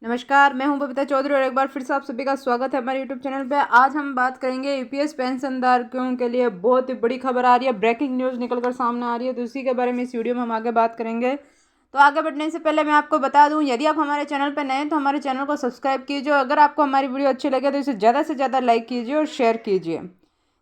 नमस्कार, मैं हूं बबीता चौधरी और एक बार फिर से आप सभी का स्वागत है हमारे यूट्यूब चैनल पे। आज हम बात करेंगे यूपीएस पेंशनधारकों के लिए बहुत ही बड़ी खबर आ रही है, ब्रेकिंग न्यूज़ निकल कर सामने आ रही है, तो उसी के बारे में इस वीडियो में हम आगे बात करेंगे। तो आगे बढ़ने से पहले मैं आपको बता दूं, यदि आप हमारे चैनल पर नए हैं तो हमारे चैनल को सब्सक्राइब कीजिए। अगर आपको हमारी वीडियो अच्छी लगे तो इसे ज़्यादा से ज़्यादा लाइक कीजिए और शेयर कीजिए।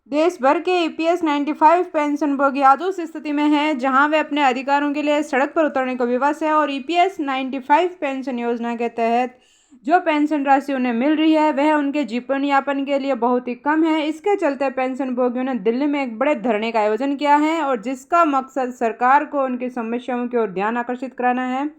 देश भर के ईपीएस 95 पेंशनभोगी आज उस स्थिति में हैं जहां वे अपने अधिकारों के लिए सड़क पर उतरने को विवश है और ईपीएस 95 पेंशन योजना के तहत जो पेंशन राशि उन्हें मिल रही है वह उनके जीवन यापन के लिए बहुत ही कम है। इसके चलते पेंशन भोगियों ने दिल्ली में एक बड़े धरने का आयोजन किया है और जिसका मकसद सरकार को उनकी समस्याओं की ओर ध्यान आकर्षित कराना है।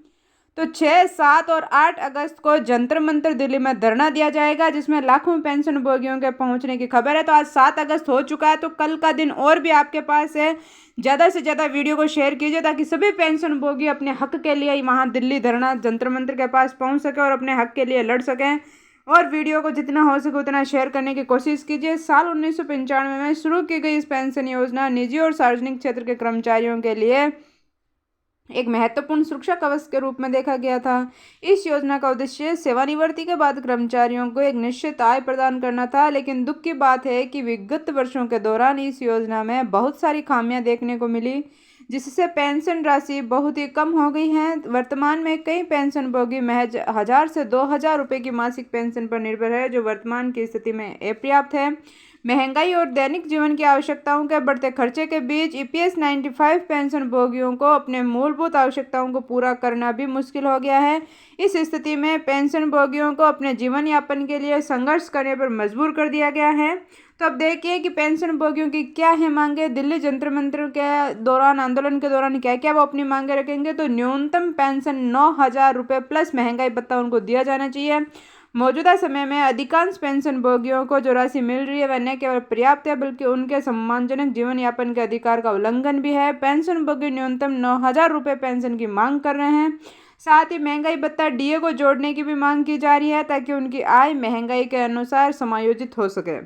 तो 6, 7 और 8 अगस्त को जंतर मंतर दिल्ली में धरना दिया जाएगा जिसमें लाखों पेंशन भोगियों के पहुंचने की खबर है। तो आज 7 अगस्त हो चुका है, तो कल का दिन और भी आपके पास है। ज़्यादा से ज़्यादा वीडियो को शेयर कीजिए ताकि सभी पेंशन भोगी अपने हक के लिए वहां दिल्ली धरना जंतर मंतर के पास पहुंच सके और अपने हक के लिए लड़ सकें। और वीडियो को जितना हो सके उतना शेयर करने की कोशिश कीजिए। साल 1995 में शुरू की गई इस पेंशन योजना निजी और सार्वजनिक क्षेत्र के कर्मचारियों के लिए एक महत्वपूर्ण सुरक्षा कवच के रूप में देखा गया था। इस योजना का उद्देश्य सेवानिवृत्ति के बाद कर्मचारियों को एक निश्चित आय प्रदान करना था, लेकिन दुख की बात है कि विगत वर्षों के दौरान इस योजना में बहुत सारी खामियां देखने को मिली, जिससे पेंशन राशि बहुत ही कम हो गई है। वर्तमान में कई पेंशनभोगी महज 1000 से 2000 रुपये की मासिक पेंशन पर निर्भर है, जो वर्तमान की स्थिति में अपर्याप्त है। महंगाई और दैनिक जीवन की आवश्यकताओं के बढ़ते खर्चे के बीच ईपीएस 95 पेंशन भोगियों को अपने मूलभूत आवश्यकताओं को पूरा करना भी मुश्किल हो गया है। इस स्थिति में पेंशन भोगियों को अपने जीवन यापन के लिए संघर्ष करने पर मजबूर कर दिया गया है। तो अब देखिए कि पेंशन भोगियों की क्या है मांगे। दिल्ली जंतर मंतर के दौरान आंदोलन के दौरान क्या क्या वो अपनी मांगे रखेंगे। तो न्यूनतम पेंशन 9000 रुपये प्लस महंगाई भत्ता उनको दिया जाना चाहिए। मौजूदा समय में अधिकांश पेंशन भोगियों को जो राशि मिल रही है वह न केवल पर्याप्त है बल्कि उनके सम्मानजनक जीवन यापन के अधिकार का उल्लंघन भी है। पेंशन भोगी न्यूनतम 9000 रुपये पेंशन की मांग कर रहे हैं। साथ ही महंगाई भत्ता डीए को जोड़ने की भी मांग की जा रही है ताकि उनकी आय महंगाई के अनुसार समायोजित हो सके।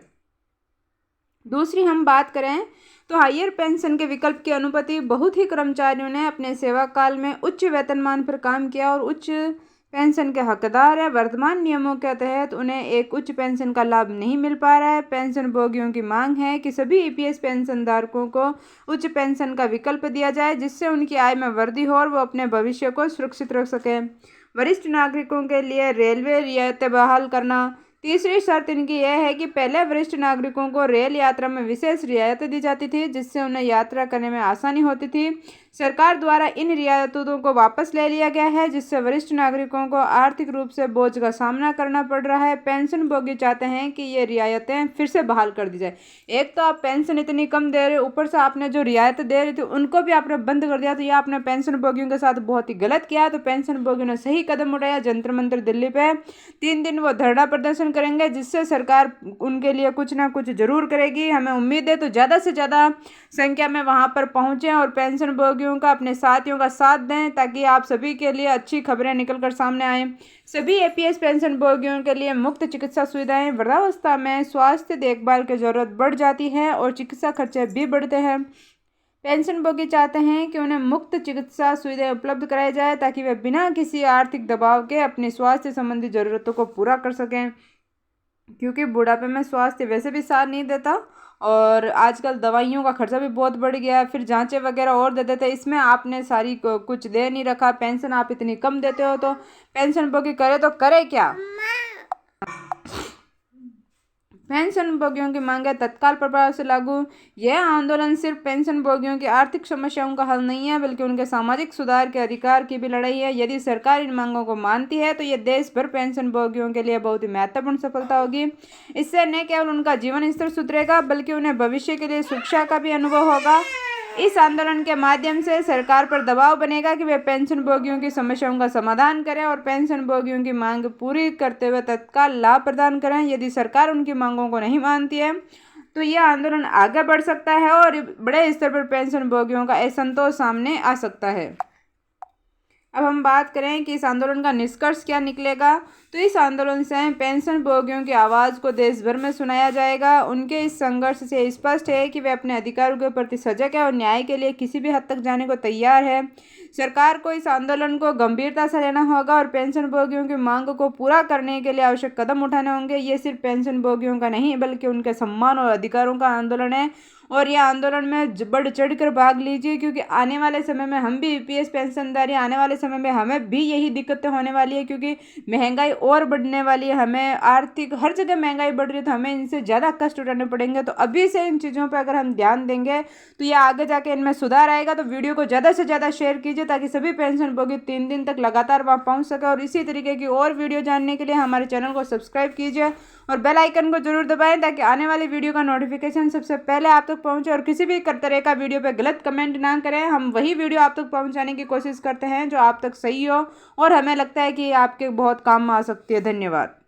दूसरी हम बात करें तो हायर पेंशन के विकल्प की अनुमति। बहुत ही कर्मचारियों ने अपने सेवा काल में उच्च वेतनमान पर काम किया और उच्च पेंशन के हकदार है। वर्तमान नियमों के तहत उन्हें एक उच्च पेंशन का लाभ नहीं मिल पा रहा है। पेंशन भोगियों की मांग है कि सभी ईपीएस पेंशनधारकों को उच्च पेंशन का विकल्प दिया जाए जिससे उनकी आय में वृद्धि हो और वो अपने भविष्य को सुरक्षित रख सकें। वरिष्ठ नागरिकों के लिए रेलवे रियायतें बहाल करना। तीसरी शर्त इनकी यह है कि पहले वरिष्ठ नागरिकों को रेल यात्रा में विशेष रियायतें दी जाती थी जिससे उन्हें यात्रा करने में आसानी होती थी। सरकार द्वारा इन रियायतों को वापस ले लिया गया है जिससे वरिष्ठ नागरिकों को आर्थिक रूप से बोझ का सामना करना पड़ रहा है। पेंशन भोगी चाहते हैं कि ये रियायतें फिर से बहाल कर दी जाए। एक तो आप पेंशन इतनी कम दे रहे हो, ऊपर से आपने जो रियायतें दे रही थी उनको भी आपने बंद कर दिया, तो यह आपने पेंशन भोगियों के साथ बहुत ही गलत किया। तो पेंशन भोगियों ने सही कदम उठाया। जंतर मंतर दिल्ली पे 3 दिन वो धरना प्रदर्शन करेंगे जिससे सरकार उनके लिए कुछ ना कुछ जरूर करेगी। हमें उम्मीद है तो ज़्यादा से ज़्यादा संख्या में वहां पर पहुंचें और पेंशन भोगियों का अपने साथियों का साथ दें ताकि आप सभी के लिए अच्छी खबरें निकल कर सामने आए। सभी एपीएस पेंशन भोगियों के लिए मुफ्त चिकित्सा सुविधाएं। वृद्धावस्था में स्वास्थ्य देखभाल की जरूरत बढ़ जाती है और चिकित्सा खर्चे भी बढ़ते हैं। पेंशन भोगी चाहते हैं कि उन्हें मुफ्त चिकित्सा सुविधाएं उपलब्ध कराई जाए ताकि वे बिना किसी आर्थिक दबाव के अपनी स्वास्थ्य संबंधी जरूरतों को पूरा कर सकें, क्योंकि बुढ़ापे में स्वास्थ्य वैसे भी साथ नहीं देता और आजकल दवाइयों का खर्चा भी बहुत बढ़ गया है। फिर जांचें वगैरह और दे देते हैं, इसमें आपने सारी कुछ दे नहीं रखा। पेंशन आप इतनी कम देते हो तो पेंशन भोगी करे तो करे क्या। पेंशन भोगियों की मांगे तत्काल प्रभाव से लागू। यह आंदोलन सिर्फ पेंशन भोगियों की आर्थिक समस्याओं का हल नहीं है बल्कि उनके सामाजिक सुधार के अधिकार की भी लड़ाई है। यदि सरकार इन मांगों को मानती है तो यह देश भर पेंशन भोगियों के लिए बहुत ही महत्वपूर्ण सफलता होगी। इससे न केवल उनका जीवन स्तर सुधरेगा बल्कि उन्हें भविष्य के लिए सुरक्षा का भी अनुभव होगा। इस आंदोलन के माध्यम से सरकार पर दबाव बनेगा कि वे पेंशन भोगियों की समस्याओं का समाधान करें और पेंशन भोगियों की मांग पूरी करते हुए तत्काल लाभ प्रदान करें। यदि सरकार उनकी मांगों को नहीं मानती है तो यह आंदोलन आगे बढ़ सकता है और बड़े स्तर पर पेंशन भोगियों का असंतोष सामने आ सकता है। अब हम बात करें कि इस आंदोलन का निष्कर्ष क्या निकलेगा। तो इस आंदोलन से पेंशन भोगियों की आवाज़ को देश भर में सुनाया जाएगा। उनके इस संघर्ष से स्पष्ट है कि वे अपने अधिकारों के प्रति सजग है और न्याय के लिए किसी भी हद तक जाने को तैयार है। सरकार को इस आंदोलन को गंभीरता से लेना होगा और पेंशनभोगियों की मांग को पूरा करने के लिए आवश्यक कदम उठाने होंगे। ये सिर्फ पेंशनभोगियों का नहीं बल्कि उनके सम्मान और अधिकारों का आंदोलन है और यह आंदोलन में बढ़ चढ़कर भाग लीजिए, क्योंकि आने वाले समय में हम भी यूपीएस पेंशनधारी, आने वाले समय में हमें भी यही दिक्कतें होने वाली है, क्योंकि महंगाई और बढ़ने वाली है। हमें आर्थिक हर जगह महंगाई बढ़ रही है, तो हमें इनसे ज़्यादा कष्ट उठाने पड़ेंगे। तो अभी से इन चीज़ों पर अगर हम ध्यान देंगे तो यह आगे जाके इनमें सुधार आएगा। तो वीडियो को ज़्यादा से ज़्यादा शेयर कीजिए ताकि सभी पेंशनभोगी 3 दिन तक लगातार वहाँ पहुँच सके। और इसी तरीके की और वीडियो जानने के लिए हमारे चैनल को सब्सक्राइब कीजिए और बेल आइकन को जरूर दबाएं ताकि आने वाली वीडियो का नोटिफिकेशन सबसे पहले आप तक पहुंचे। और किसी भी तरह का वीडियो पे गलत कमेंट ना करें, हम वही वीडियो आप तक पहुंचाने की कोशिश करते हैं जो आप तक सही हो और हमें लगता है कि आपके बहुत काम आ सकती है। धन्यवाद।